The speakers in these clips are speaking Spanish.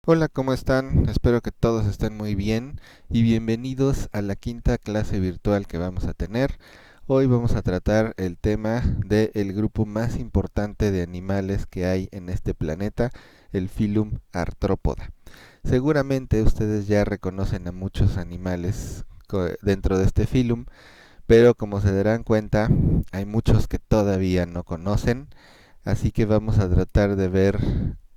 Hola, ¿cómo están? Espero que todos estén muy bien y bienvenidos a la quinta clase virtual que vamos a tener. Hoy vamos a tratar el tema del grupo más importante de animales que hay en este planeta, el Phylum Arthropoda. Seguramente ustedes ya reconocen a muchos animales dentro de este Phylum, pero como se darán cuenta, hay muchos que todavía no conocen. Así que vamos a tratar de ver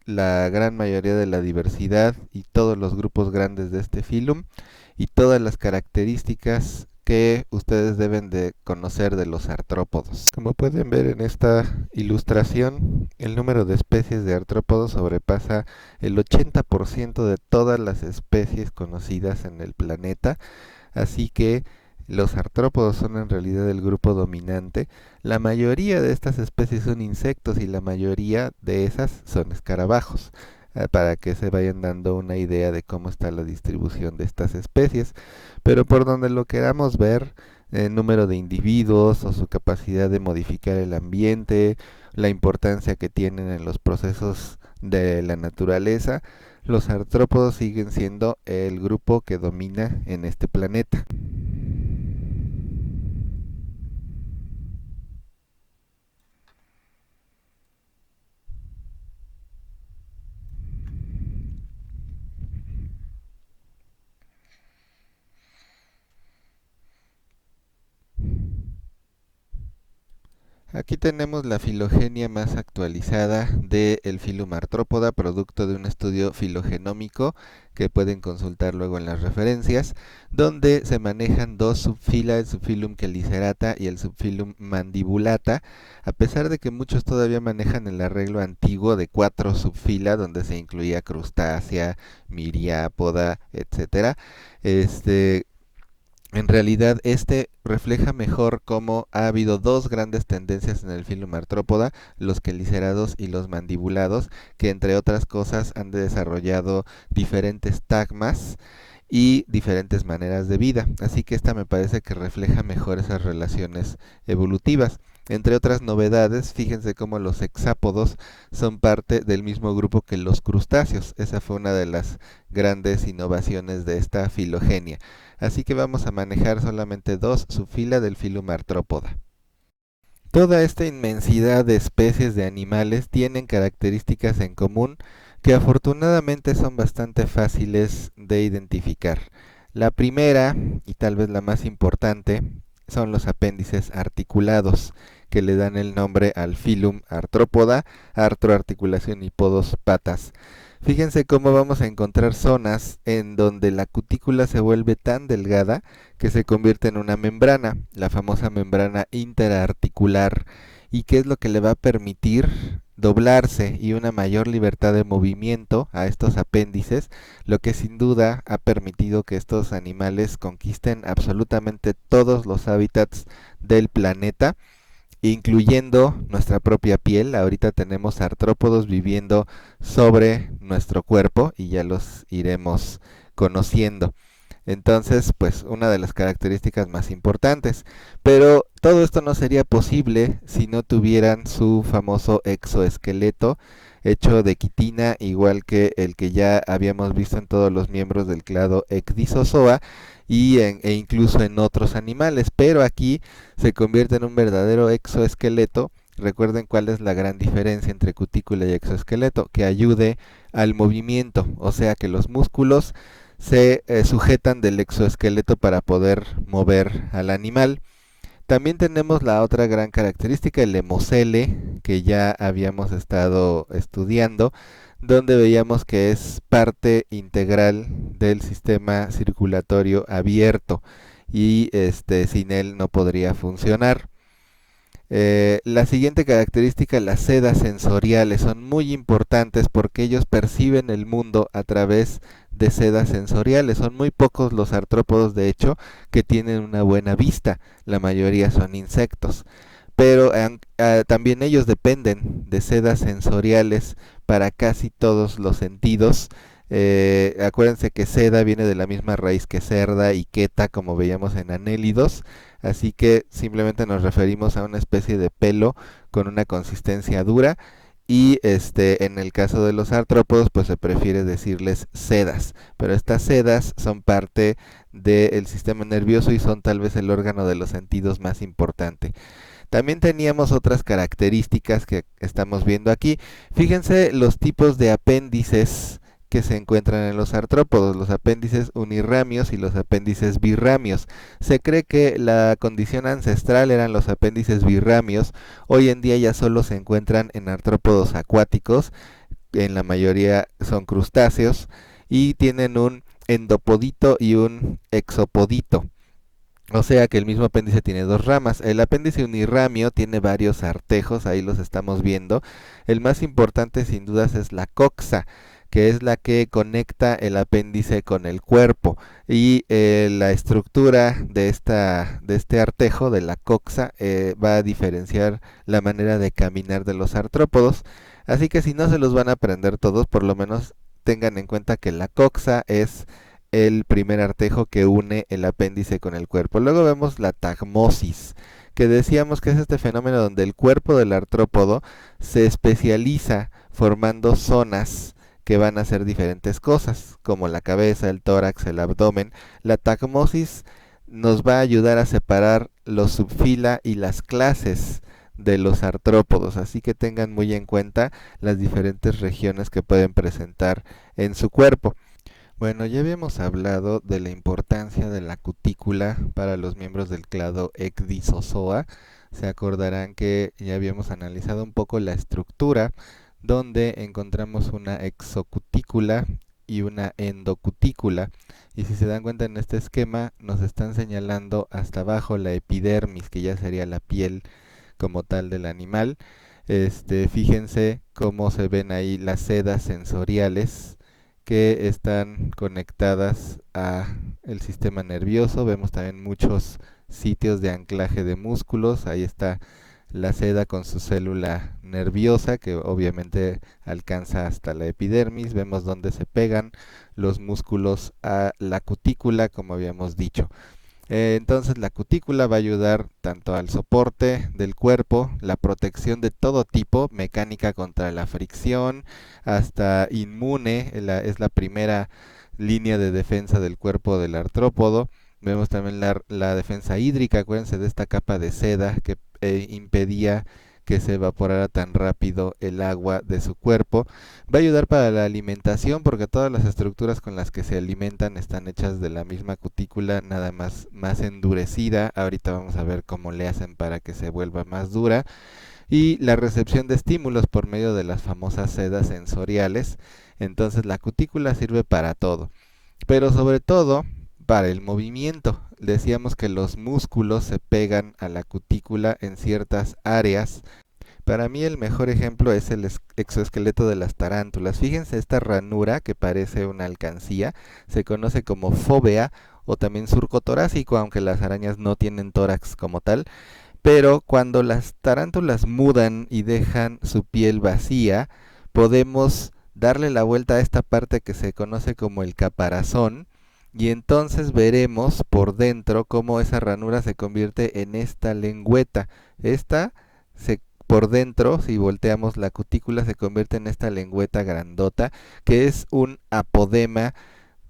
la gran mayoría de la diversidad y todos los grupos grandes de este filum y todas las características que ustedes deben de conocer de los artrópodos. Como pueden ver en esta ilustración, el número de especies de artrópodos sobrepasa el 80% de todas las especies conocidas en el planeta, así que los artrópodos son en realidad el grupo dominante. La mayoría de estas especies son insectos y la mayoría de esas son escarabajos, para que se vayan dando una idea de cómo está la distribución de estas especies. Pero por donde lo queramos ver, el número de individuos o su capacidad de modificar el ambiente, la importancia que tienen en los procesos de la naturaleza, los artrópodos siguen siendo el grupo que domina en este planeta. Aquí tenemos la filogenia más actualizada del Phylum Arthropoda, producto de un estudio filogenómico que pueden consultar luego en las referencias, donde se manejan dos subfilas, el subphylum Chelicerata y el subphylum Mandibulata, a pesar de que muchos todavía manejan el arreglo antiguo de 4 subfilas, donde se incluía crustácea, miriápoda, etcétera. En realidad, este refleja mejor cómo ha habido dos grandes tendencias en el Phylum Arthropoda, los quelicerados y los mandibulados, que entre otras cosas han desarrollado diferentes tagmas y diferentes maneras de vida. Así que esta me parece que refleja mejor esas relaciones evolutivas. Entre otras novedades, fíjense cómo los hexápodos son parte del mismo grupo que los crustáceos. Esa fue una de las grandes innovaciones de esta filogenia. Así que vamos a manejar solamente dos subfilas del Phylum Arthropoda. Toda esta inmensidad de especies de animales tienen características en común que afortunadamente son bastante fáciles de identificar. La primera, y tal vez la más importante, son los apéndices articulados, que le dan el nombre al Phylum Arthropoda, artroarticulación y podos patas. Fíjense cómo vamos a encontrar zonas en donde la cutícula se vuelve tan delgada que se convierte en una membrana, la famosa membrana interarticular, y que es lo que le va a permitir doblarse y una mayor libertad de movimiento a estos apéndices, lo que sin duda ha permitido que estos animales conquisten absolutamente todos los hábitats del planeta, incluyendo nuestra propia piel. Ahorita tenemos artrópodos viviendo sobre nuestro cuerpo y ya los iremos conociendo. Entonces, pues una de las características más importantes. Pero todo esto no sería posible si no tuvieran su famoso exoesqueleto hecho de quitina, igual que el que ya habíamos visto en todos los miembros del clado Ecdysozoa e incluso en otros animales. Pero aquí se convierte en un verdadero exoesqueleto. Recuerden cuál es la gran diferencia entre cutícula y exoesqueleto, que ayude al movimiento, o sea que los músculos se sujetan del exoesqueleto para poder mover al animal. También tenemos la otra gran característica, el hemocele, que ya habíamos estado estudiando, donde veíamos que es parte integral del sistema circulatorio abierto y sin él no podría funcionar. La siguiente característica, las sedas sensoriales, son muy importantes porque ellos perciben el mundo a través de sedas sensoriales. Son muy pocos los artrópodos, de hecho, que tienen una buena vista. La mayoría son insectos. Pero también ellos dependen de sedas sensoriales para casi todos los sentidos. Acuérdense que seda viene de la misma raíz que cerda y queta, como veíamos en Anélidos, así que simplemente nos referimos a una especie de pelo con una consistencia dura y en el caso de los artrópodos pues se prefiere decirles sedas, pero estas sedas son parte del sistema nervioso y son tal vez el órgano de los sentidos más importante. También teníamos otras características que estamos viendo aquí. Fíjense los tipos de apéndices que se encuentran en los artrópodos, los apéndices unirramios y los apéndices birramios. Se cree que la condición ancestral eran los apéndices birramios. Hoy en día ya solo se encuentran en artrópodos acuáticos, en la mayoría son crustáceos y tienen un endopodito y un exopodito. O sea que el mismo apéndice tiene dos ramas. El apéndice unirramio tiene varios artejos, ahí los estamos viendo. El más importante sin dudas es la coxa, que es la que conecta el apéndice con el cuerpo. Y la estructura de este artejo, de la coxa, va a diferenciar la manera de caminar de los artrópodos. Así que si no se los van a aprender todos, por lo menos tengan en cuenta que la coxa es el primer artejo que une el apéndice con el cuerpo. Luego vemos la tagmosis, que decíamos que es este fenómeno donde el cuerpo del artrópodo se especializa formando zonas que van a hacer diferentes cosas, como la cabeza, el tórax, el abdomen. La tagmosis nos va a ayudar a separar los subfila y las clases de los artrópodos, así que tengan muy en cuenta las diferentes regiones que pueden presentar en su cuerpo. Bueno, ya habíamos hablado de la importancia de la cutícula para los miembros del clado Ecdysozoa. Se acordarán que ya habíamos analizado un poco la estructura, donde encontramos una exocutícula y una endocutícula. Y si se dan cuenta en este esquema, nos están señalando hasta abajo la epidermis, que ya sería la piel como tal del animal. Fíjense cómo se ven ahí las sedas sensoriales que están conectadas a el sistema nervioso. Vemos también muchos sitios de anclaje de músculos. Ahí está la seda con su célula nerviosa que obviamente alcanza hasta la epidermis. Vemos dónde se pegan los músculos a la cutícula, como habíamos dicho. Entonces la cutícula va a ayudar tanto al soporte del cuerpo, la protección de todo tipo, mecánica contra la fricción, hasta inmune, es la primera línea de defensa del cuerpo del artrópodo. Vemos también la defensa hídrica, acuérdense de esta capa de seda que impedía que se evaporara tan rápido el agua de su cuerpo. Va a ayudar para la alimentación porque todas las estructuras con las que se alimentan están hechas de la misma cutícula, nada más endurecida. Ahorita vamos a ver cómo le hacen para que se vuelva más dura. Y la recepción de estímulos por medio de las famosas sedas sensoriales. Entonces la cutícula sirve para todo, pero sobre todo para el movimiento. Decíamos que los músculos se pegan a la cutícula en ciertas áreas. Para mí el mejor ejemplo es el exoesqueleto de las tarántulas. Fíjense esta ranura que parece una alcancía, se conoce como fóvea o también surco torácico, aunque las arañas no tienen tórax como tal. Pero cuando las tarántulas mudan y dejan su piel vacía, podemos darle la vuelta a esta parte que se conoce como el caparazón, y entonces veremos por dentro cómo esa ranura se convierte en esta lengüeta. Por dentro, si volteamos la cutícula, se convierte en esta lengüeta grandota, que es un apodema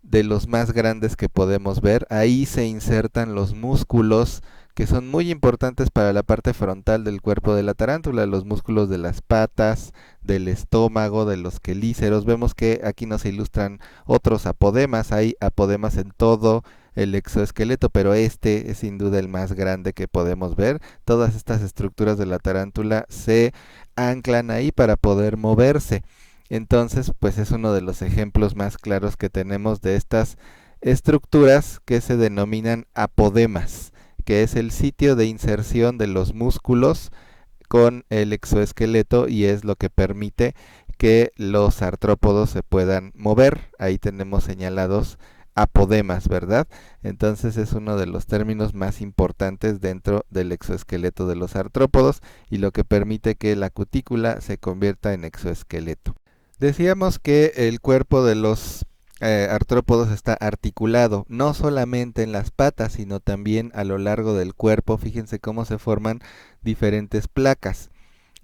de los más grandes que podemos ver. Ahí se insertan los músculos que son muy importantes para la parte frontal del cuerpo de la tarántula, los músculos de las patas, del estómago, de los quelíceros. Vemos que aquí nos ilustran otros apodemas, hay apodemas en todo el exoesqueleto, pero este es sin duda el más grande que podemos ver. Todas estas estructuras de la tarántula se anclan ahí para poder moverse. Entonces, pues es uno de los ejemplos más claros que tenemos de estas estructuras que se denominan apodemas, que es el sitio de inserción de los músculos con el exoesqueleto y es lo que permite que los artrópodos se puedan mover. Ahí tenemos señalados apodemas, ¿verdad? Entonces es uno de los términos más importantes dentro del exoesqueleto de los artrópodos y lo que permite que la cutícula se convierta en exoesqueleto. Decíamos que el cuerpo de los artrópodos está articulado, no solamente en las patas, sino también a lo largo del cuerpo. Fíjense cómo se forman diferentes placas.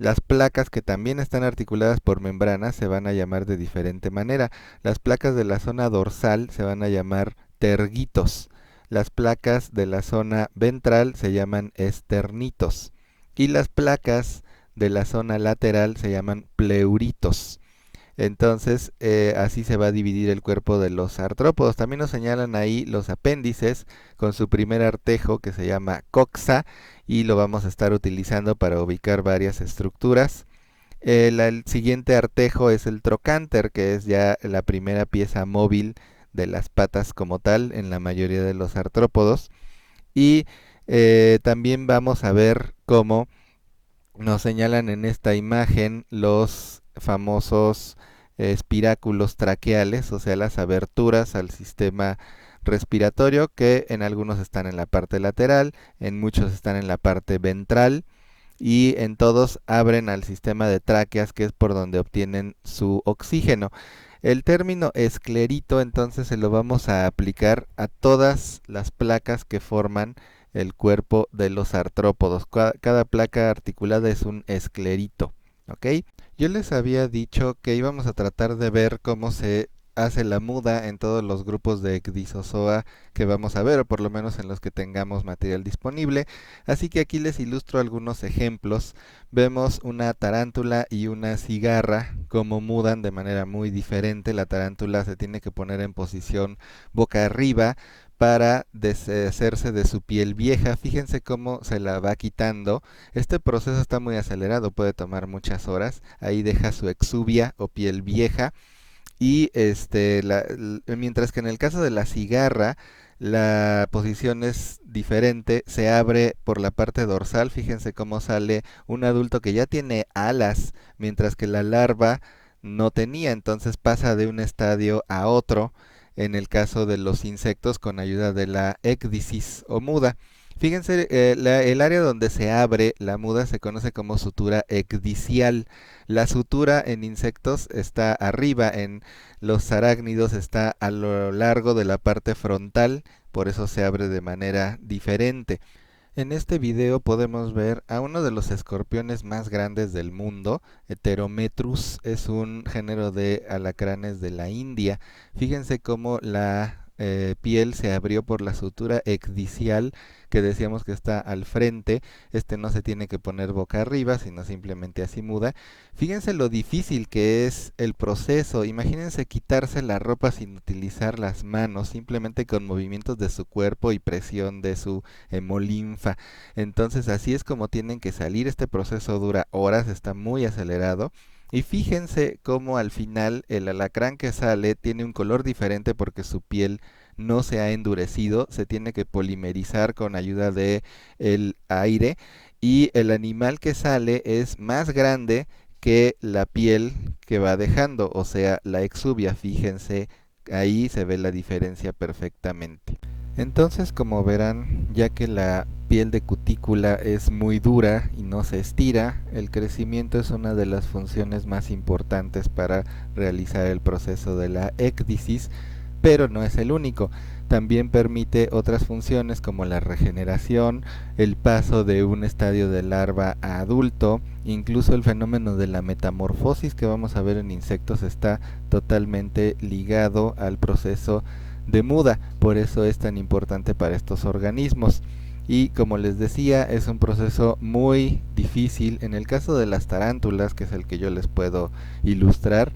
Las placas que también están articuladas por membranas se van a llamar de diferente manera. Las placas de la zona dorsal se van a llamar tergitos. Las placas de la zona ventral se llaman esternitos. Y las placas de la zona lateral se llaman pleuritos. Entonces, así se va a dividir el cuerpo de los artrópodos. También nos señalan ahí los apéndices con su primer artejo que se llama coxa y lo vamos a estar utilizando para ubicar varias estructuras. El siguiente artejo es el trocánter, que es ya la primera pieza móvil de las patas como tal en la mayoría de los artrópodos. Y también vamos a ver cómo nos señalan en esta imagen los famosos espiráculos traqueales, o sea, las aberturas al sistema respiratorio, que en algunos están en la parte lateral, en muchos están en la parte ventral y en todos abren al sistema de tráqueas, que es por donde obtienen su oxígeno. El término esclerito entonces se lo vamos a aplicar a todas las placas que forman el cuerpo de los artrópodos. Cada placa articulada es un esclerito, ¿ok? Yo les había dicho que íbamos a tratar de ver cómo se hace la muda en todos los grupos de Ecdysozoa que vamos a ver, o por lo menos en los que tengamos material disponible. Así que aquí les ilustro algunos ejemplos. Vemos una tarántula y una cigarra, cómo mudan de manera muy diferente. La tarántula se tiene que poner en posición boca arriba para deshacerse de su piel vieja. Fíjense cómo se la va quitando. Este proceso está muy acelerado, puede tomar muchas horas. Ahí deja su exuvia o piel vieja. Y mientras que en el caso de la cigarra, la posición es diferente, se abre por la parte dorsal. Fíjense cómo sale un adulto que ya tiene alas, mientras que la larva no tenía, entonces pasa de un estadio a otro en el caso de los insectos con ayuda de la ecdisis o muda. Fíjense, el área donde se abre la muda se conoce como sutura ecdicial. La sutura en insectos está arriba, en los arácnidos está a lo largo de la parte frontal, por eso se abre de manera diferente. En este video podemos ver a uno de los escorpiones más grandes del mundo. Heterometrus es un género de alacranes de la India. Fíjense cómo la piel se abrió por la sutura ecdicial que decíamos que está al frente. Este no se tiene que poner boca arriba, sino simplemente así muda. Fíjense lo difícil que es el proceso. Imagínense quitarse la ropa sin utilizar las manos, simplemente con movimientos de su cuerpo y presión de su hemolinfa. Entonces así es como tienen que salir. Este proceso dura horas, está muy acelerado. Y fíjense cómo al final el alacrán que sale tiene un color diferente porque su piel no se ha endurecido, se tiene que polimerizar con ayuda de el aire y el animal que sale es más grande que la piel que va dejando, o sea, la exuvia. Fíjense, ahí se ve la diferencia perfectamente. Entonces, como verán, ya que la piel de cutícula es muy dura y no se estira, el crecimiento es una de las funciones más importantes para realizar el proceso de la ecdisis, pero no es el único. También permite otras funciones como la regeneración, el paso de un estadio de larva a adulto, incluso el fenómeno de la metamorfosis que vamos a ver en insectos está totalmente ligado al proceso de muda, por eso es tan importante para estos organismos. Y como les decía, es un proceso muy difícil. En el caso de las tarántulas, que es el que yo les puedo ilustrar,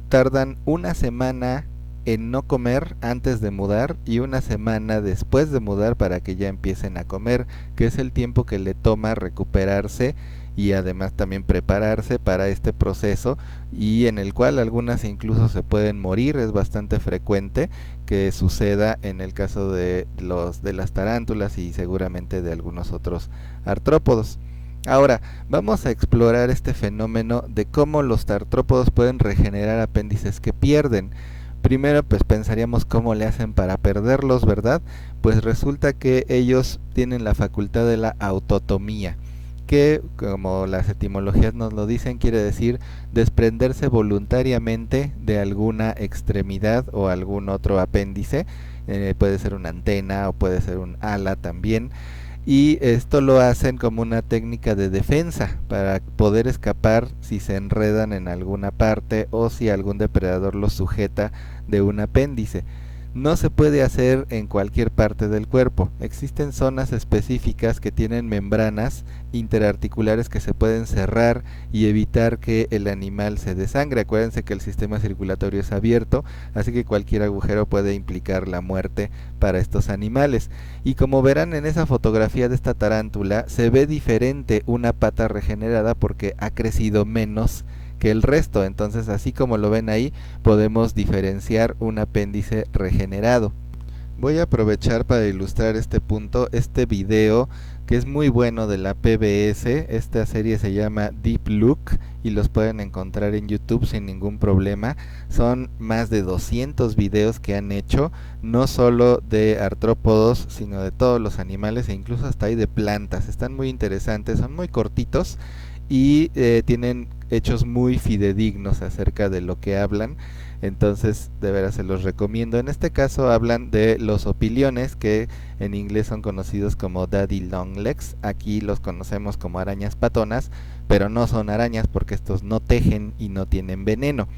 tardan una semana en no comer antes de mudar y una semana después de mudar para que ya empiecen a comer, que es el tiempo que le toma recuperarse y además también prepararse para este proceso, y en el cual algunas incluso se pueden morir. Es bastante frecuente que suceda en el caso de las tarántulas y seguramente de algunos otros artrópodos. Ahora, vamos a explorar este fenómeno de cómo los artrópodos pueden regenerar apéndices que pierden. Primero, pues pensaríamos cómo le hacen para perderlos, ¿verdad? Pues resulta que ellos tienen la facultad de la autotomía, que, como las etimologías nos lo dicen, quiere decir desprenderse voluntariamente de alguna extremidad o algún otro apéndice. Puede ser una antena o puede ser un ala también. y esto lo hacen como una técnica de defensa para poder escapar si se enredan en alguna parte o si algún depredador los sujeta de un apéndice. No se puede hacer en cualquier parte del cuerpo. Existen zonas específicas que tienen membranas interarticulares que se pueden cerrar y evitar que el animal se desangre. Acuérdense que el sistema circulatorio es abierto, así que cualquier agujero puede implicar la muerte para estos animales. Y como verán en esa fotografía de esta tarántula, se ve diferente una pata regenerada porque ha crecido menos que el resto. Entonces, así como lo ven ahí, podemos diferenciar un apéndice regenerado. Voy a aprovechar para ilustrar este punto, este video que es muy bueno de la PBS. Esta serie se llama Deep Look y los pueden encontrar en YouTube sin ningún problema. Son más de 200 videos que han hecho, no solo de artrópodos, sino de todos los animales e incluso hasta hay de plantas. Están muy interesantes, son muy cortitos y tienen hechos muy fidedignos acerca de lo que hablan. Entonces de veras se los recomiendo. En este caso hablan de los opiliones, que en inglés son conocidos como daddy long legs. Aquí los conocemos como arañas patonas, pero no son arañas porque estos no tejen y no tienen veneno.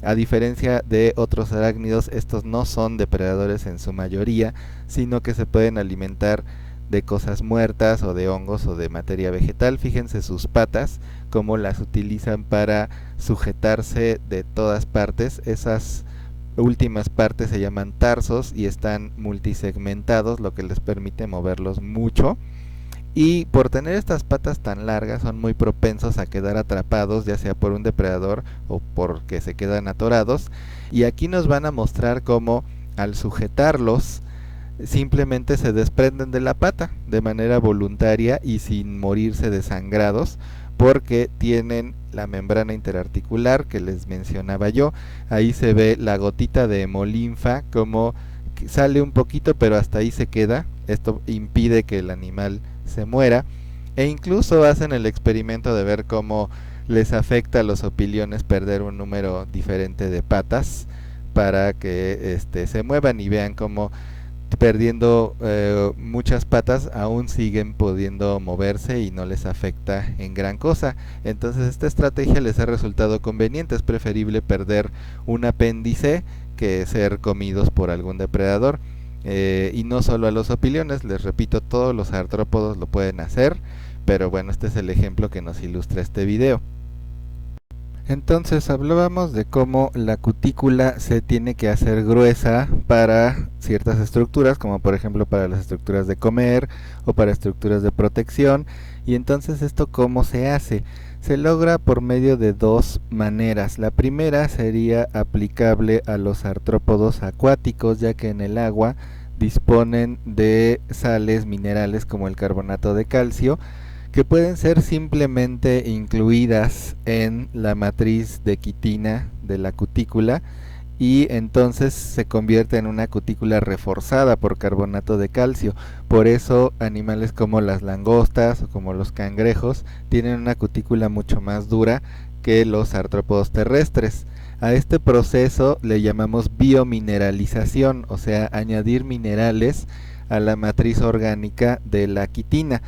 A diferencia de otros arácnidos, estos no son depredadores en su mayoría, sino que se pueden alimentar de cosas muertas o de hongos o de materia vegetal. Fíjense sus patas, cómo las utilizan para sujetarse de todas partes. Esas últimas partes se llaman tarsos y están multisegmentados, lo que les permite moverlos mucho. Y por tener estas patas tan largas son muy propensos a quedar atrapados, ya sea por un depredador o porque se quedan atorados. Y aquí nos van a mostrar cómo al sujetarlos simplemente se desprenden de la pata de manera voluntaria y sin morirse desangrados, porque tienen la membrana interarticular que les mencionaba yo. Ahí se ve la gotita de hemolinfa como sale un poquito, pero hasta ahí se queda. Esto impide que el animal se muera, e incluso hacen el experimento de ver cómo les afecta a los opiliones perder un número diferente de patas para que se muevan, y vean cómo perdiendo muchas patas aún siguen pudiendo moverse y no les afecta en gran cosa. Entonces esta estrategia les ha resultado conveniente. Es preferible perder un apéndice que ser comidos por algún depredador. Y no solo a los opiliones, les repito, todos los artrópodos lo pueden hacer, pero bueno, este es el ejemplo que nos ilustra este video. Entonces hablábamos de cómo la cutícula se tiene que hacer gruesa para ciertas estructuras, como por ejemplo para las estructuras de comer o para estructuras de protección. Y entonces esto cómo se hace. Se logra por medio de dos maneras. La primera sería aplicable a los artrópodos acuáticos, ya que en el agua disponen de sales minerales como el carbonato de calcio, que pueden ser simplemente incluidas en la matriz de quitina de la cutícula, y entonces se convierte en una cutícula reforzada por carbonato de calcio. Por eso animales como las langostas o como los cangrejos tienen una cutícula mucho más dura que los artrópodos terrestres. A este proceso le llamamos biomineralización, o sea, añadir minerales a la matriz orgánica de la quitina.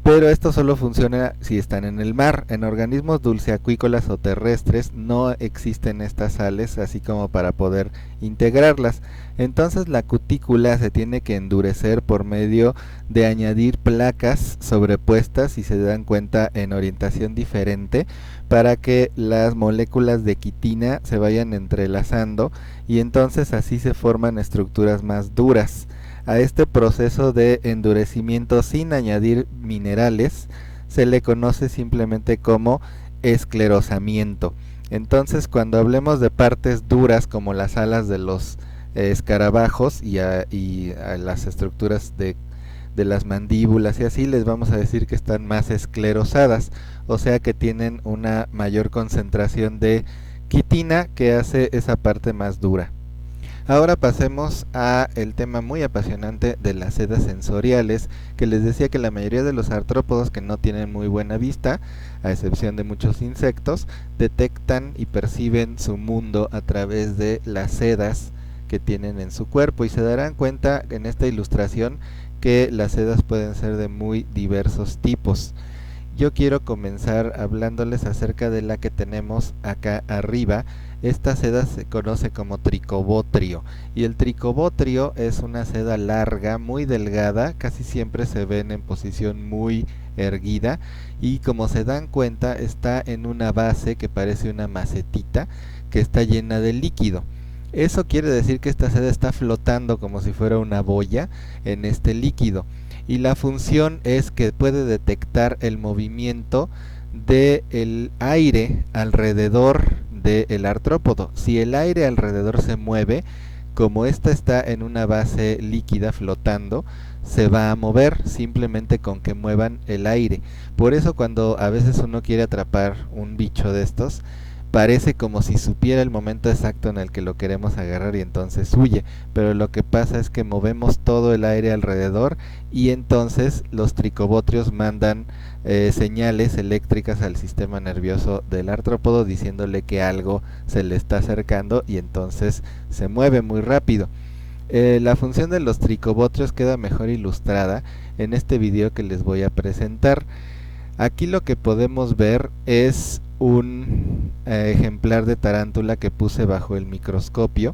Pero esto solo funciona si están en el mar. En organismos dulceacuícolas o terrestres no existen estas sales así como para poder integrarlas. Entonces la cutícula se tiene que endurecer por medio de añadir placas sobrepuestas, si se dan cuenta, en orientación diferente, para que las moléculas de quitina se vayan entrelazando y entonces así se forman estructuras más duras. A este proceso de endurecimiento sin añadir minerales se le conoce simplemente como esclerosamiento. Entonces, cuando hablemos de partes duras como las alas de los escarabajos y a las estructuras de las mandíbulas y así, les vamos a decir que están más esclerosadas, o sea que tienen una mayor concentración de quitina que hace esa parte más dura. Ahora pasemos a el tema muy apasionante de las sedas sensoriales, que les decía que la mayoría de los artrópodos que no tienen muy buena vista, a excepción de muchos insectos, detectan y perciben su mundo a través de las sedas que tienen en su cuerpo, y se darán cuenta en esta ilustración que las sedas pueden ser de muy diversos tipos. Yo quiero comenzar hablándoles acerca de la que tenemos acá arriba. Esta seda se conoce como tricobotrio, y el tricobotrio es una seda larga, muy delgada, casi siempre se ven en posición muy erguida, y como se dan cuenta está en una base que parece una macetita que está llena de líquido. Eso quiere decir que esta seda está flotando como si fuera una boya en este líquido, y la función es que puede detectar el movimiento del aire alrededor del artrópodo. Si el aire alrededor se mueve, como esta está en una base líquida flotando, se va a mover simplemente con que muevan el aire. Por eso cuando a veces uno quiere atrapar un bicho de estos, parece como si supiera el momento exacto en el que lo queremos agarrar y entonces huye, pero lo que pasa es que movemos todo el aire alrededor y entonces los tricobotrios mandan señales eléctricas al sistema nervioso del artrópodo diciéndole que algo se le está acercando y entonces se mueve muy rápido. La función de los tricobotrios queda mejor ilustrada en este video que les voy a presentar. Aquí lo que podemos ver es un ejemplar de tarántula que puse bajo el microscopio,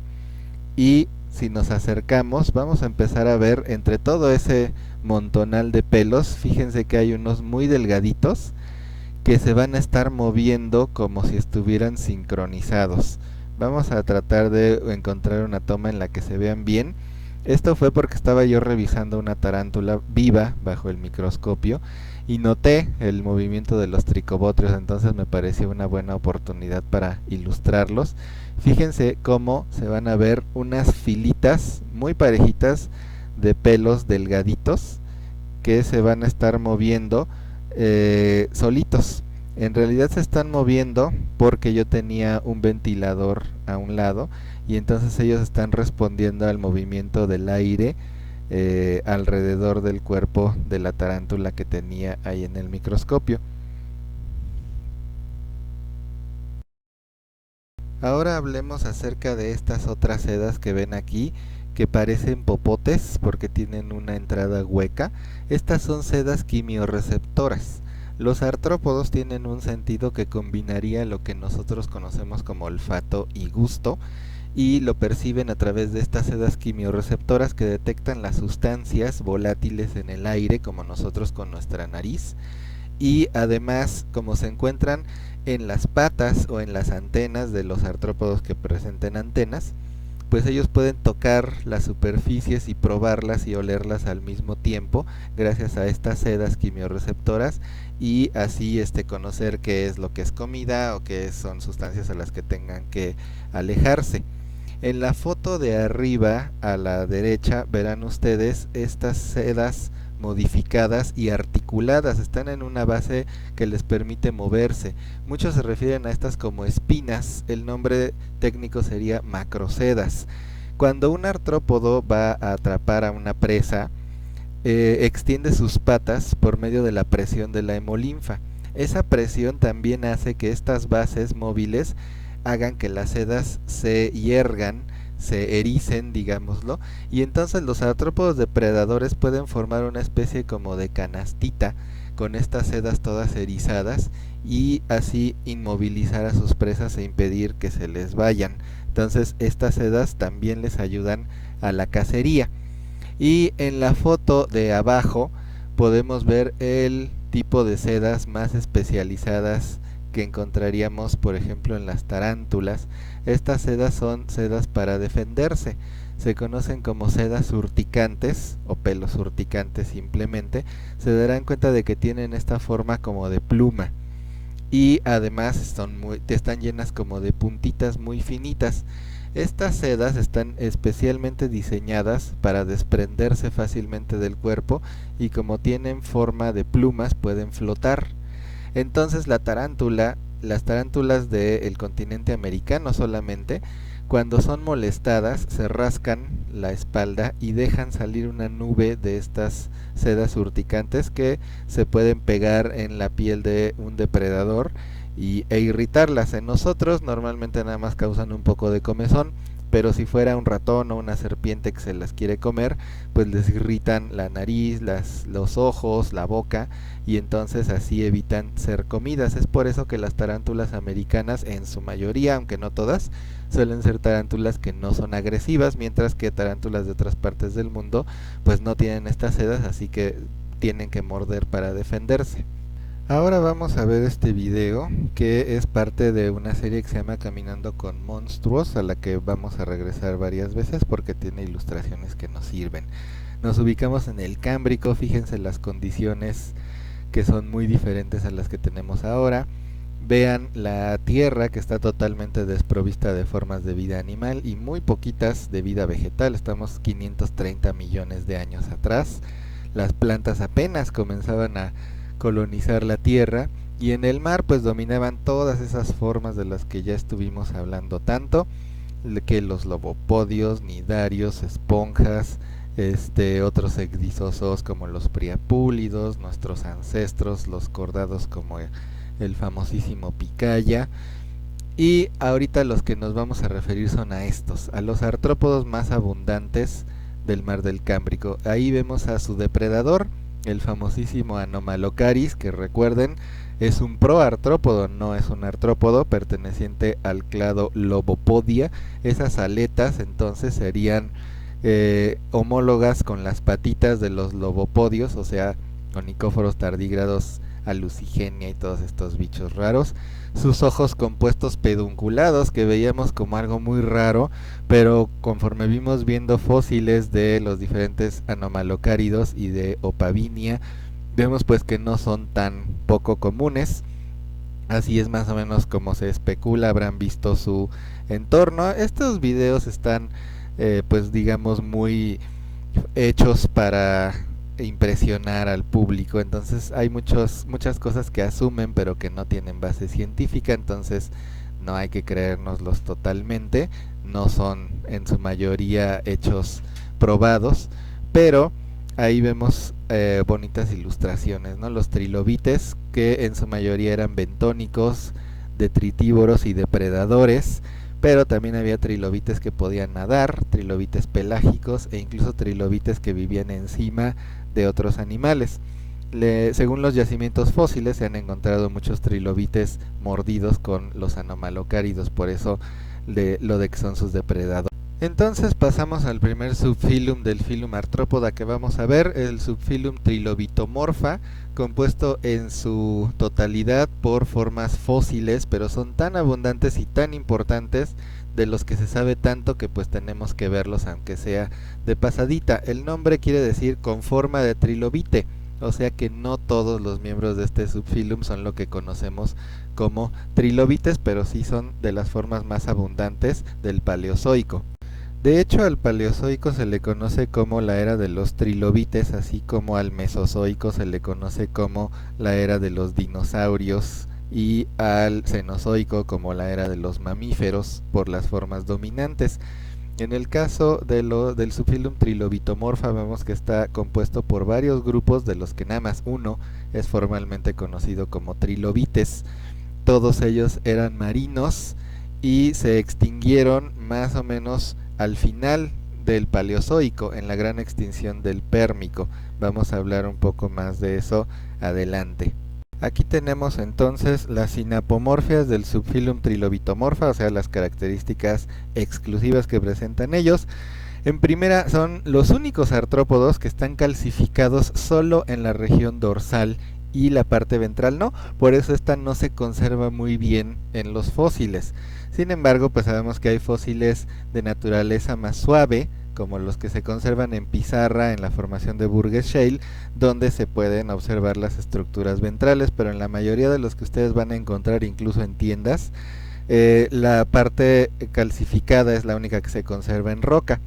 y si nos acercamos vamos a empezar a ver entre todo ese montonal de pelos, fíjense que hay unos muy delgaditos que se van a estar moviendo como si estuvieran sincronizados. Vamos a tratar de encontrar una toma en la que se vean bien. Esto fue porque estaba yo revisando una tarántula viva bajo el microscopio y noté el movimiento de los tricobotrios, entonces me pareció una buena oportunidad para ilustrarlos. Fíjense cómo se van a ver unas filitas muy parejitas de pelos delgaditos que se van a estar moviendo solitos. En realidad se están moviendo porque yo tenía un ventilador a un lado y entonces ellos están respondiendo al movimiento del aire alrededor del cuerpo de la tarántula que tenía ahí en el microscopio. Ahora hablemos acerca de estas otras sedas que ven aquí, que parecen popotes porque tienen una entrada hueca. Estas son sedas quimiorreceptoras. Los artrópodos tienen un sentido que combinaría lo que nosotros conocemos como olfato y gusto, y lo perciben a través de estas sedas quimiorreceptoras que detectan las sustancias volátiles en el aire como nosotros con nuestra nariz, y además como se encuentran en las patas o en las antenas de los artrópodos que presenten antenas, pues ellos pueden tocar las superficies y probarlas y olerlas al mismo tiempo gracias a estas sedas quimiorreceptoras, y así conocer qué es lo que es comida o qué son sustancias a las que tengan que alejarse. En la foto de arriba a la derecha verán ustedes estas sedas modificadas y articuladas, están en una base que les permite moverse. Muchos se refieren a estas como espinas, el nombre técnico sería macrosedas. Cuando un artrópodo va a atrapar a una presa, extiende sus patas por medio de la presión de la hemolinfa. Esa presión también hace que estas bases móviles hagan que las sedas se hiergan, se ericen, digámoslo, y entonces los artrópodos depredadores pueden formar una especie como de canastita con estas sedas todas erizadas y así inmovilizar a sus presas e impedir que se les vayan. Entonces estas sedas también les ayudan a la cacería. Y en la foto de abajo podemos ver el tipo de sedas más especializadas que encontraríamos por ejemplo en las tarántulas. Estas sedas son sedas para defenderse, se conocen como sedas urticantes o pelos urticantes simplemente. Se darán cuenta de que tienen esta forma como de pluma y además están llenas como de puntitas muy finitas. Estas sedas están especialmente diseñadas para desprenderse fácilmente del cuerpo y como tienen forma de plumas pueden flotar. Entonces las tarántulas del continente americano solamente, cuando son molestadas se rascan la espalda y dejan salir una nube de estas sedas urticantes que se pueden pegar en la piel de un depredador e irritarlas. En nosotros normalmente nada más causan un poco de comezón, pero si fuera un ratón o una serpiente que se las quiere comer, pues les irritan la nariz, los ojos, la boca, y entonces así evitan ser comidas. Es por eso que las tarántulas americanas, en su mayoría, aunque no todas, suelen ser tarántulas que no son agresivas, mientras que tarántulas de otras partes del mundo pues no tienen estas sedas, así que tienen que morder para defenderse. Ahora vamos a ver este video que es parte de una serie que se llama Caminando con Monstruos, a la que vamos a regresar varias veces porque tiene ilustraciones que nos sirven. Nos ubicamos en el Cámbrico, fíjense las condiciones que son muy diferentes a las que tenemos ahora. Vean la Tierra, que está totalmente desprovista de formas de vida animal y muy poquitas de vida vegetal. Estamos 530 millones de años atrás. Las plantas apenas comenzaban a colonizar la Tierra, y en el mar pues dominaban todas esas formas de las que ya estuvimos hablando tanto, que los lobopodios, nidarios, esponjas, otros ecdysozoos como los priapúlidos, nuestros ancestros, los cordados como el famosísimo picaya. Y ahorita los que nos vamos a referir son a estos, a los artrópodos más abundantes del mar del Cámbrico. Ahí vemos a su depredador, el famosísimo Anomalocaris, que recuerden es un proartrópodo, no es un artrópodo, perteneciente al clado Lobopodia. Esas aletas entonces serían homólogas con las patitas de los lobopodios, o sea, onicóforos, tardígrados, Alucigenia y todos estos bichos raros. Sus ojos compuestos pedunculados, que veíamos como algo muy raro, pero conforme vimos viendo fósiles de los diferentes anomalocáridos y de Opavinia, vemos pues que no son tan poco comunes. Así es más o menos como se especula, habrán visto su entorno. Estos videos están pues digamos muy hechos para impresionar al público, entonces hay muchas cosas que asumen pero que no tienen base científica, entonces no hay que creérnoslos totalmente, no son en su mayoría hechos probados, pero ahí vemos bonitas ilustraciones, ¿no? Los trilobites, que en su mayoría eran bentónicos, detritívoros y depredadores, pero también había trilobites que podían nadar, trilobites pelágicos e incluso trilobites que vivían encima de otros animales. Según los yacimientos fósiles se han encontrado muchos trilobites mordidos con los anomalocáridos, por eso lo de que son sus depredadores. Entonces pasamos al primer subfilum del filum Artrópoda que vamos a ver, el subfilum Trilobitomorpha, compuesto en su totalidad por formas fósiles, pero son tan abundantes y tan importantes, de los que se sabe tanto, que pues tenemos que verlos aunque sea de pasadita. El nombre quiere decir con forma de trilobite, o sea que no todos los miembros de este subfilum son lo que conocemos como trilobites, pero sí son de las formas más abundantes del Paleozoico. De hecho, al Paleozoico se le conoce como la era de los trilobites, así como al Mesozoico se le conoce como la era de los dinosaurios, y al Cenozoico como la era de los mamíferos por las formas dominantes. En el caso del subfilum Trilobitomorpha vemos que está compuesto por varios grupos, de los que nada más uno es formalmente conocido como trilobites. Todos ellos eran marinos y se extinguieron más o menos al final del Paleozoico, en la gran extinción del Pérmico. Vamos a hablar un poco más de eso adelante. Aquí tenemos entonces las sinapomorfias del subfilum Trilobitomorpha, o sea, las características exclusivas que presentan ellos. En primera, son los únicos artrópodos que están calcificados solo en la región dorsal y la parte ventral no, por eso esta no se conserva muy bien en los fósiles. Sin embargo, pues sabemos que hay fósiles de naturaleza más suave, como los que se conservan en pizarra en la formación de Burgess Shale, donde se pueden observar las estructuras ventrales, pero en la mayoría de los que ustedes van a encontrar incluso en tiendas, la parte calcificada es la única que se conserva en roca.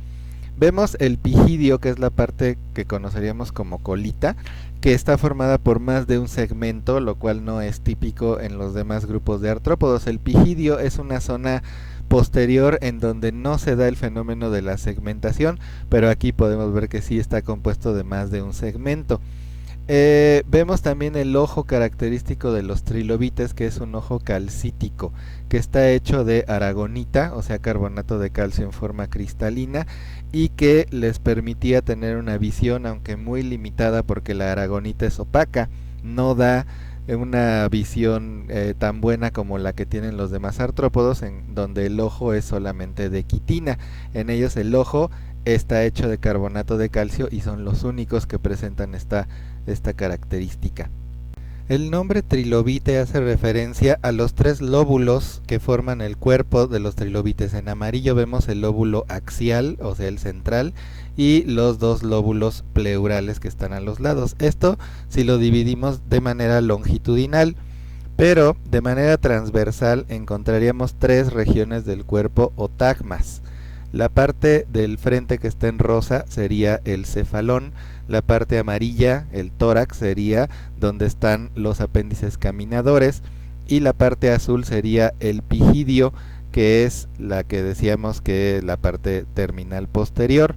Vemos el pigidio, que es la parte que conoceríamos como colita, que está formada por más de un segmento, lo cual no es típico en los demás grupos de artrópodos. El pigidio es una zona posterior en donde no se da el fenómeno de la segmentación, pero aquí podemos ver que sí está compuesto de más de un segmento. Vemos también el ojo característico de los trilobites, que es un ojo calcítico, que está hecho de aragonita, o sea, carbonato de calcio en forma cristalina, y que les permitía tener una visión, aunque muy limitada, porque la aragonita es opaca, no da una visión tan buena como la que tienen los demás artrópodos, en donde el ojo es solamente de quitina. En ellos el ojo está hecho de carbonato de calcio y son los únicos que presentan esta característica. El nombre trilobite hace referencia a los tres lóbulos que forman el cuerpo de los trilobites. En amarillo vemos el lóbulo axial, o sea, el central, y los dos lóbulos pleurales que están a los lados. Esto si lo dividimos de manera longitudinal, pero de manera transversal encontraríamos tres regiones del cuerpo o tagmas. La parte del frente que está en rosa sería el cefalón, la parte amarilla, el tórax, sería donde están los apéndices caminadores, y la parte azul sería el pigidio, que es la que decíamos que es la parte terminal posterior.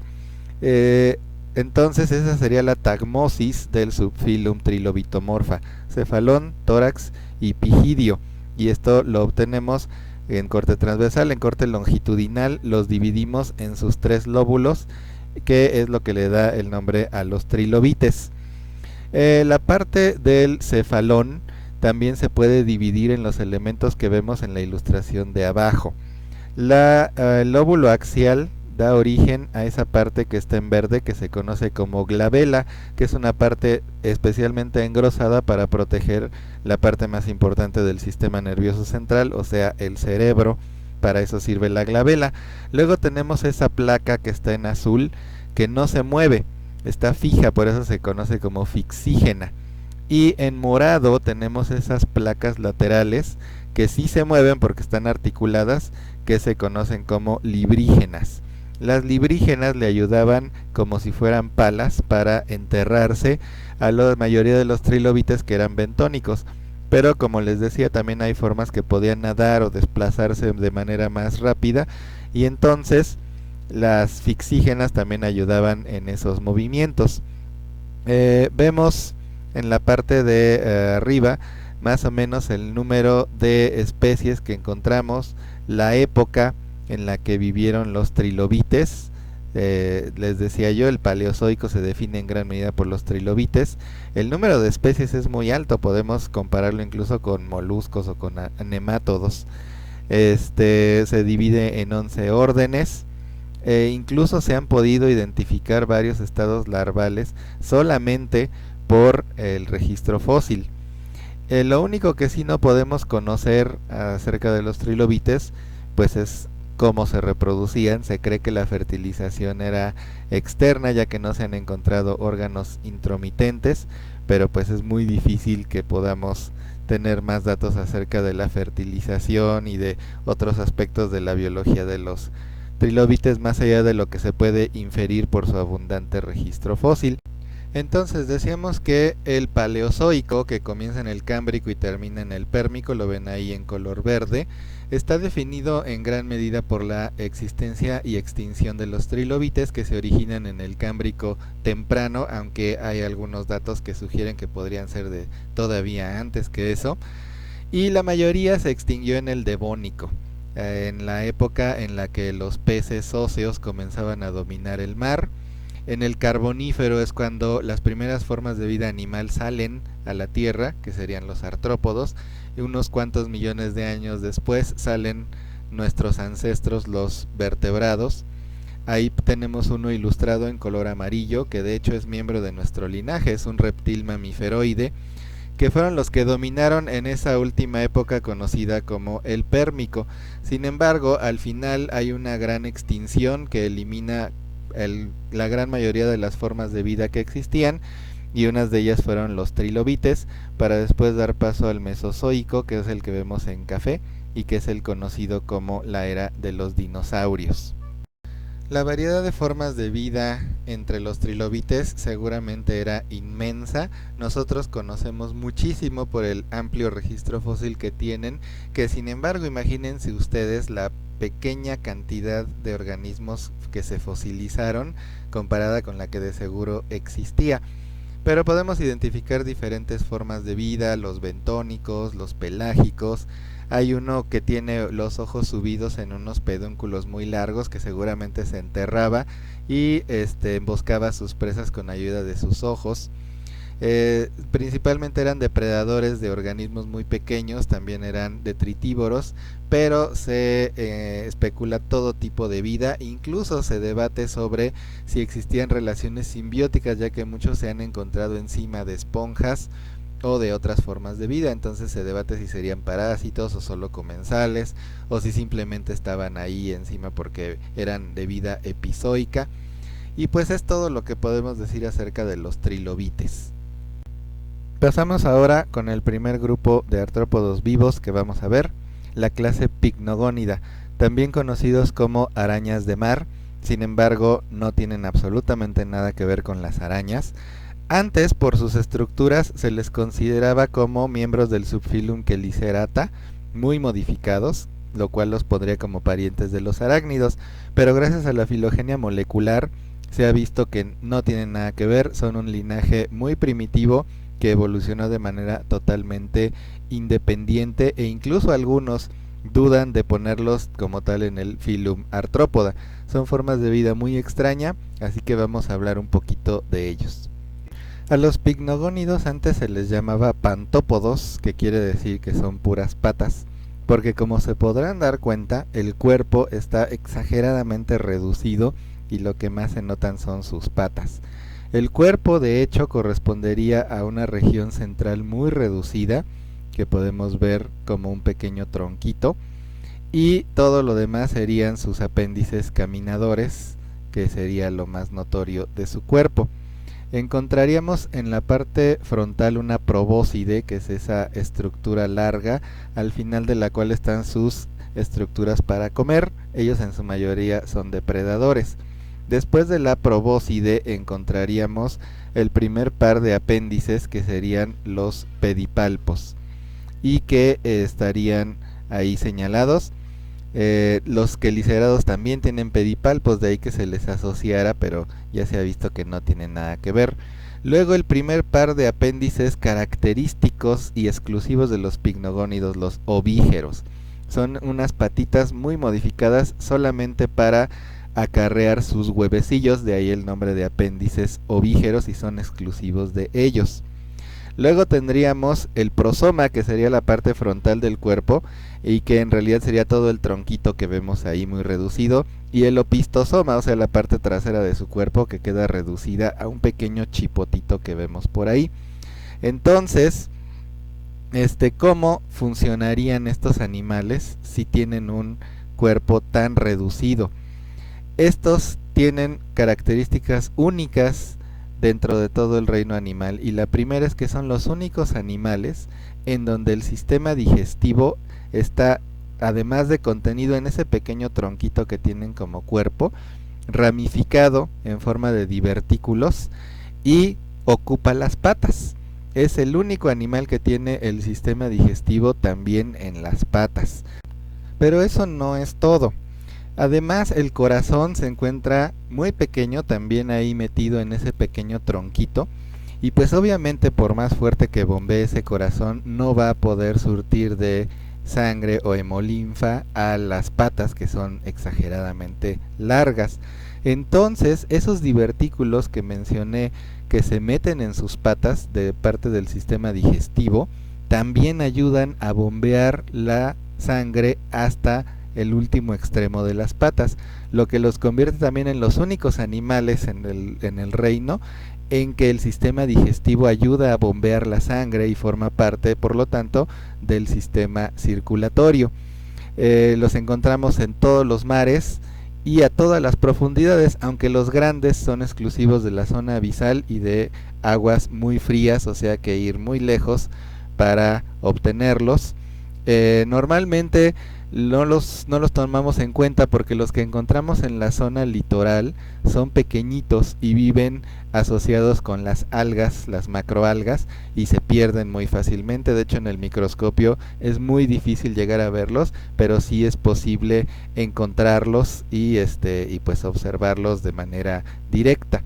Eh, entonces esa sería la tagmosis del subfilum Trilobitomorpha: cefalón, tórax y pigidio, y esto lo obtenemos en corte transversal. En corte longitudinal los dividimos en sus tres lóbulos, que es lo que le da el nombre a los trilobites. La parte del cefalón también se puede dividir en los elementos que vemos en la ilustración de abajo. El lóbulo axial da origen a esa parte que está en verde, que se conoce como glabela, que es una parte especialmente engrosada para proteger la parte más importante del sistema nervioso central, o sea, el cerebro. Para eso sirve la glabela. Luego tenemos esa placa que está en azul, que no se mueve, está fija, por eso se conoce como fixígena. Y en morado tenemos esas placas laterales que sí se mueven porque están articuladas, que se conocen como librígenas. Las librígenas le ayudaban como si fueran palas para enterrarse a la mayoría de los trilobites que eran bentónicos. Pero como les decía, también hay formas que podían nadar o desplazarse de manera más rápida, y entonces las fixígenas también ayudaban en esos movimientos. Vemos en la parte de arriba más o menos el número de especies que encontramos, la época en la que vivieron los trilobites. Les decía yo, el Paleozoico se define en gran medida por los trilobites. El número de especies es muy alto, podemos compararlo incluso con moluscos o con nemátodos. Se divide en 11 órdenes. Incluso se han podido identificar varios estados larvales solamente por el registro fósil. Lo único que sí no podemos conocer acerca de los trilobites, pues es cómo se reproducían. Se cree que la fertilización era externa, ya que no se han encontrado órganos intromitentes, pero pues es muy difícil que podamos tener más datos acerca de la fertilización y de otros aspectos de la biología de los trilobites, más allá de lo que se puede inferir por su abundante registro fósil. Entonces decíamos que el Paleozoico, que comienza en el Cámbrico y termina en el Pérmico, lo ven ahí en color verde, está definido en gran medida por la existencia y extinción de los trilobites, que se originan en el Cámbrico temprano, aunque hay algunos datos que sugieren que podrían ser de todavía antes que eso, y la mayoría se extinguió en el Devónico, en la época en la que los peces óseos comenzaban a dominar el mar. En el Carbonífero es cuando las primeras formas de vida animal salen a la Tierra, que serían los artrópodos, y unos cuantos millones de años después salen nuestros ancestros, los vertebrados. Ahí tenemos uno ilustrado en color amarillo, que de hecho es miembro de nuestro linaje, es un reptil mamiferoide, que fueron los que dominaron en esa última época conocida como el Pérmico. Sin embargo, al final hay una gran extinción que elimina la gran mayoría de las formas de vida que existían, y unas de ellas fueron los trilobites, para después dar paso al Mesozoico, que es el que vemos en café y que es el conocido como la era de los dinosaurios. La variedad de formas de vida entre los trilobites seguramente era inmensa. Nosotros conocemos muchísimo por el amplio registro fósil que tienen, que sin embargo imagínense ustedes la pequeña cantidad de organismos que se fosilizaron comparada con la que de seguro existía. Pero podemos identificar diferentes formas de vida, los bentónicos, los pelágicos. Hay uno que tiene los ojos subidos en unos pedúnculos muy largos que seguramente se enterraba y emboscaba a sus presas con ayuda de sus ojos. Principalmente eran depredadores de organismos muy pequeños, también eran detritívoros, pero se especula todo tipo de vida, incluso se debate sobre si existían relaciones simbióticas, ya que muchos se han encontrado encima de esponjas o de otras formas de vida. Entonces se debate si serían parásitos o solo comensales, o si simplemente estaban ahí encima porque eran de vida epizoica. Y pues es todo lo que podemos decir acerca de los trilobites. Pasamos ahora con el primer grupo de artrópodos vivos que vamos a ver, la clase Pycnogónida, también conocidos como arañas de mar. Sin embargo, no tienen absolutamente nada que ver con las arañas. Antes, por sus estructuras, se les consideraba como miembros del subfilum Chelicerata, muy modificados, lo cual los pondría como parientes de los arácnidos, pero gracias a la filogenia molecular se ha visto que no tienen nada que ver, son un linaje muy primitivo que evolucionó de manera totalmente independiente, e incluso algunos dudan de ponerlos como tal en el filum Arthropoda. Son formas de vida muy extraña, así que vamos a hablar un poquito de ellos. A los pycnogónidos antes se les llamaba pantópodos, que quiere decir que son puras patas, porque como se podrán dar cuenta, el cuerpo está exageradamente reducido y lo que más se notan son sus patas. El cuerpo de hecho correspondería a una región central muy reducida, que podemos ver como un pequeño tronquito, y todo lo demás serían sus apéndices caminadores, que sería lo más notorio de su cuerpo. Encontraríamos en la parte frontal una probóscide, que es esa estructura larga, al final de la cual están sus estructuras para comer. Ellos en su mayoría son depredadores. Después de la probóscide encontraríamos el primer par de apéndices, que serían los pedipalpos, y que estarían ahí señalados. Los quelicerados también tienen pedipalpos, de ahí que se les asociara, pero ya se ha visto que no tienen nada que ver. Luego el primer par de apéndices característicos y exclusivos de los pycnogónidos, los ovígeros. Son unas patitas muy modificadas solamente para acarrear sus huevecillos, de ahí el nombre de apéndices ovígeros, y son exclusivos de ellos. Luego tendríamos el prosoma, que sería la parte frontal del cuerpo y que en realidad sería todo el tronquito que vemos ahí muy reducido, y el opistosoma, o sea la parte trasera de su cuerpo, que queda reducida a un pequeño chipotito que vemos por ahí. Entonces, ¿cómo funcionarían estos animales si tienen un cuerpo tan reducido? Estos tienen características únicas dentro de todo el reino animal, y la primera es que son los únicos animales en donde el sistema digestivo está, además de contenido en ese pequeño tronquito que tienen como cuerpo, ramificado en forma de divertículos y ocupa las patas. Es el único animal que tiene el sistema digestivo también en las patas. Pero eso no es todo. Además, el corazón se encuentra muy pequeño, también ahí metido en ese pequeño tronquito, y pues obviamente por más fuerte que bombee ese corazón, no va a poder surtir de sangre o hemolinfa a las patas, que son exageradamente largas. Entonces, esos divertículos que mencioné que se meten en sus patas de parte del sistema digestivo, también ayudan a bombear la sangre hasta el último extremo de las patas, lo que los convierte también en los únicos animales en el reino en que el sistema digestivo ayuda a bombear la sangre y forma parte, por lo tanto, del sistema circulatorio. Los encontramos en todos los mares y a todas las profundidades, aunque los grandes son exclusivos de la zona abisal y de aguas muy frías, o sea que ir muy lejos para obtenerlos. Normalmente no los tomamos en cuenta porque los que encontramos en la zona litoral son pequeñitos y viven asociados con las algas, las macroalgas, y se pierden muy fácilmente. De hecho, en el microscopio es muy difícil llegar a verlos, pero sí es posible encontrarlos y pues observarlos de manera directa.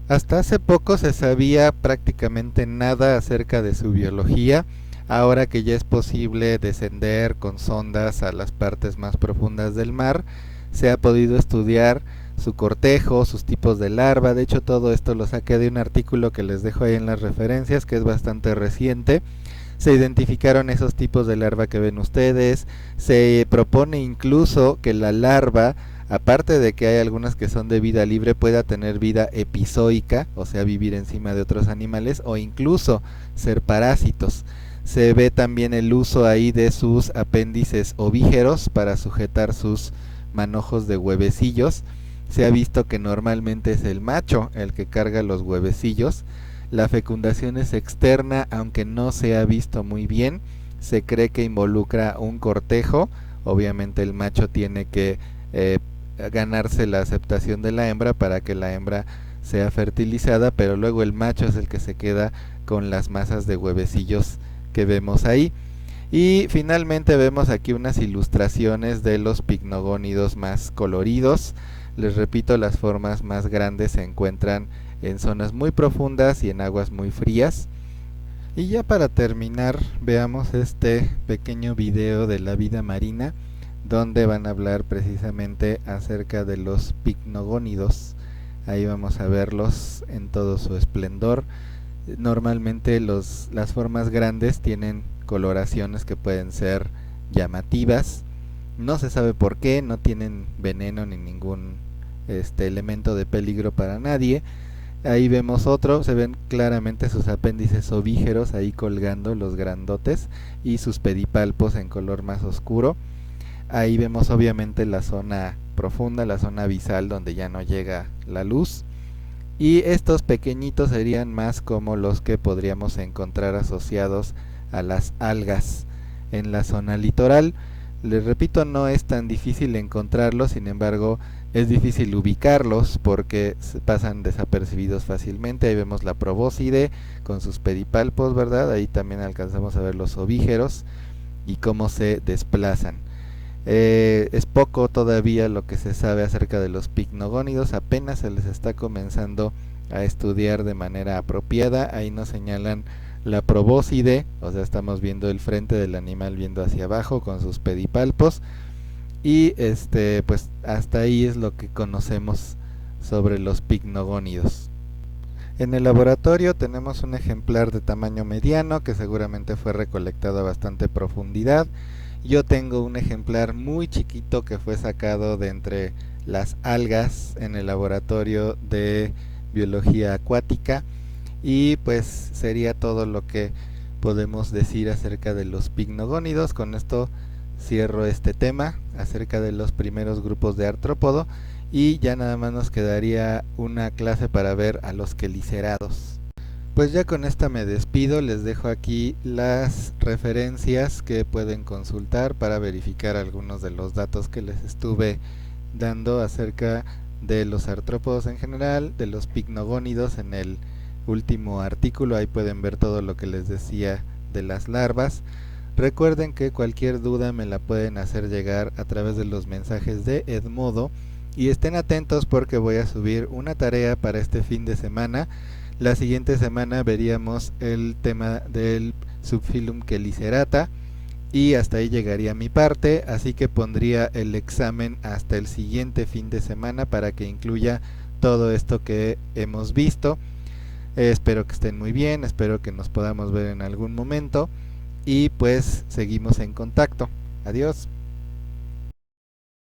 Hasta hace poco se sabía prácticamente nada acerca de su biología. Ahora que ya es posible descender con sondas a las partes más profundas del mar, se ha podido estudiar su cortejo, sus tipos de larva. De hecho, todo esto lo saqué de un artículo que les dejo ahí en las referencias, que es bastante reciente. Se identificaron esos tipos de larva que ven ustedes. Se propone incluso que la larva, aparte de que hay algunas que son de vida libre, pueda tener vida epizoica, o sea, vivir encima de otros animales, o incluso ser parásitos. Se ve también el uso ahí de sus apéndices ovígeros para sujetar sus manojos de huevecillos. Se ha visto que normalmente es el macho el que carga los huevecillos. La fecundación es externa, aunque no se ha visto muy bien. Se cree que involucra un cortejo. Obviamente el macho tiene que ganarse la aceptación de la hembra para que la hembra sea fertilizada, pero luego el macho es el que se queda con las masas de huevecillos que vemos ahí. Y finalmente vemos aquí unas ilustraciones de los picnogónidos más coloridos. Les repito, las formas más grandes se encuentran en zonas muy profundas y en aguas muy frías. Y ya para terminar, veamos este pequeño video de la vida marina, donde van a hablar precisamente acerca de los picnogónidos. Ahí vamos a verlos en todo su esplendor. Normalmente las formas grandes tienen coloraciones que pueden ser llamativas. No se sabe por qué, no tienen veneno ni ningún elemento de peligro para nadie. Ahí vemos otro, se ven claramente sus apéndices ovígeros ahí colgando, los grandotes, y sus pedipalpos en color más oscuro. Ahí vemos obviamente la zona profunda, la zona abisal donde ya no llega la luz. Y estos pequeñitos serían más como los que podríamos encontrar asociados a las algas en la zona litoral. Les repito, no es tan difícil encontrarlos, sin embargo es difícil ubicarlos porque pasan desapercibidos fácilmente. Ahí vemos la probóscide con sus pedipalpos, ¿verdad? Ahí también alcanzamos a ver los ovígeros y cómo se desplazan. Es poco todavía lo que se sabe acerca de los picnogónidos, apenas se les está comenzando a estudiar de manera apropiada. Ahí nos señalan la probóscide, o sea, estamos viendo el frente del animal viendo hacia abajo con sus pedipalpos. Y pues hasta ahí es lo que conocemos sobre los picnogónidos. En el laboratorio tenemos un ejemplar de tamaño mediano que seguramente fue recolectado a bastante profundidad. Yo tengo un ejemplar muy chiquito que fue sacado de entre las algas en el laboratorio de biología acuática. Y pues sería todo lo que podemos decir acerca de los picnogónidos. Con esto cierro este tema acerca de los primeros grupos de artrópodo y ya nada más nos quedaría una clase para ver a los quelicerados. Pues ya con esta me despido, les dejo aquí las referencias que pueden consultar para verificar algunos de los datos que les estuve dando acerca de los artrópodos en general, de los picnogónidos en el último artículo. Ahí pueden ver todo lo que les decía de las larvas. Recuerden que cualquier duda me la pueden hacer llegar a través de los mensajes de Edmodo y estén atentos porque voy a subir una tarea para este fin de semana. La siguiente semana veríamos el tema del subfilum Chelicerata y hasta ahí llegaría mi parte, así que pondría el examen hasta el siguiente fin de semana para que incluya todo esto que hemos visto. Espero que estén muy bien, espero que nos podamos ver en algún momento y pues seguimos en contacto. Adiós.